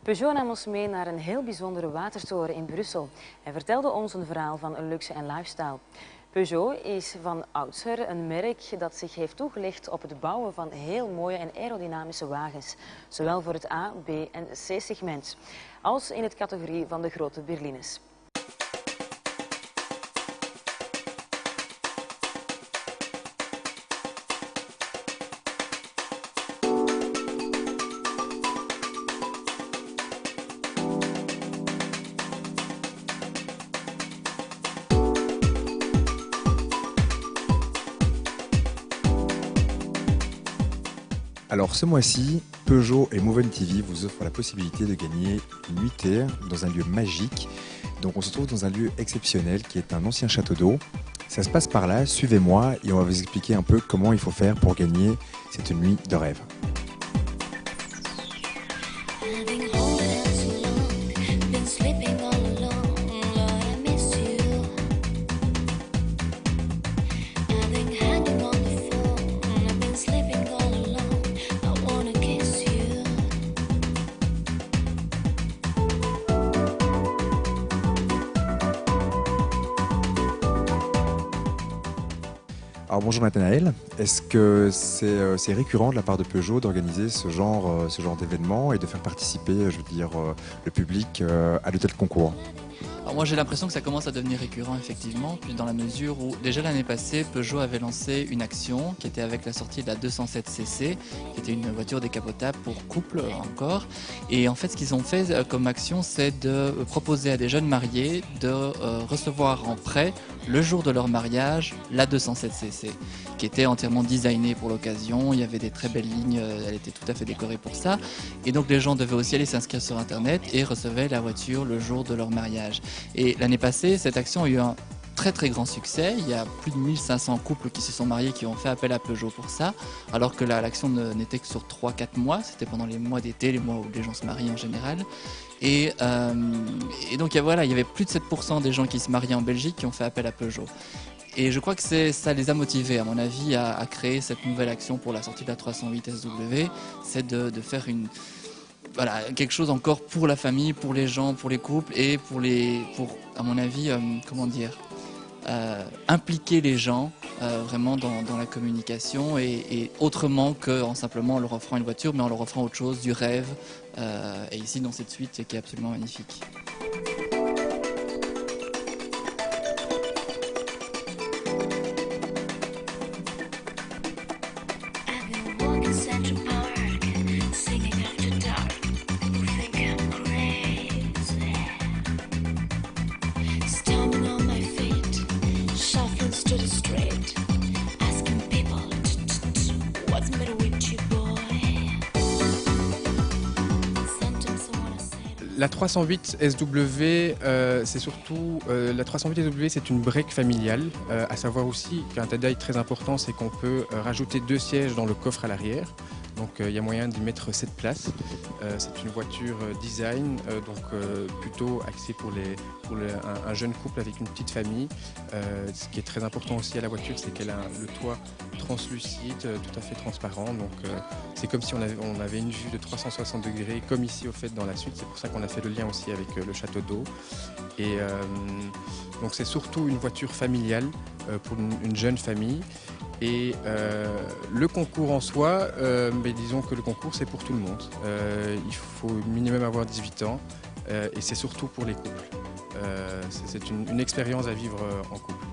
Peugeot nam ons mee naar een heel bijzondere watertoren in Brussel en vertelde ons een verhaal van luxe en lifestyle. Peugeot is van oudsher een merk dat zich heeft toegelegd op het bouwen van heel mooie en aerodynamische wagens. Zowel voor het A, B en C-segment, als in het categorie van de grote berlines. Alors ce mois-ci, Peugeot et Moven TV vous offrent la possibilité de gagner une nuitée dans un lieu magique. Donc on se trouve dans un lieu exceptionnel qui est un ancien château d'eau. Ça se passe par là, suivez-moi et on va vous expliquer un peu comment il faut faire pour gagner cette nuit de rêve. Alors bonjour Nathanaël, est-ce que c'est récurrent de la part de Peugeot d'organiser ce genre d'événement et de faire participer, le public à de tels concours? Alors moi j'ai l'impression que ça commence à devenir récurrent effectivement, puis dans la mesure où déjà l'année passée Peugeot avait lancé une action qui était avec la sortie de la 207cc, qui était une voiture décapotable pour couple encore. Et en fait ce qu'ils ont fait comme action, c'est de proposer à des jeunes mariés de recevoir en prêt le jour de leur mariage la 207cc, qui était entièrement designée pour l'occasion. Il y avait des très belles lignes, elle était tout à fait décorée pour ça. Et donc les gens devaient aussi aller s'inscrire sur internet et recevaient la voiture le jour de leur mariage. Et l'année passée, cette action a eu un très très grand succès. Il y a plus de 1500 couples qui se sont mariés qui ont fait appel à Peugeot pour ça, alors que l'action n'était que sur 3-4 mois, c'était pendant les mois d'été, les mois où les gens se marient en général. Et donc voilà, il y avait plus de 7% des gens qui se mariaient en Belgique qui ont fait appel à Peugeot. Et je crois que ça les a motivés, à mon avis, à créer cette nouvelle action pour la sortie de la 308 SW, c'est de faire quelque chose encore pour la famille, pour les gens, pour les couples et pour à mon avis, impliquer les gens vraiment dans la communication et autrement qu'en simplement leur offrant une voiture, mais en leur offrant autre chose, du rêve. Et ici, dans cette suite, qui est absolument magnifique. La 308 SW, c'est surtout la 308 SW, c'est une break familiale. À savoir aussi qu'un détail très important, c'est qu'on peut rajouter 2 sièges dans le coffre à l'arrière. Donc il y a moyen d'y mettre 7 places. C'est une voiture design, plutôt axée pour un jeune couple avec une petite famille. Ce qui est très important aussi à la voiture, c'est qu'elle a le toit translucide, tout à fait transparent. Donc c'est comme si on avait une vue de 360 degrés, comme ici au fait dans la suite. C'est pour ça qu'on a fait le lien aussi avec le château d'eau. Et donc c'est surtout une voiture familiale pour une jeune famille. Et le concours en soi, disons que le concours c'est pour tout le monde. Il faut minimum avoir 18 ans et c'est surtout pour les couples. C'est une expérience à vivre en couple.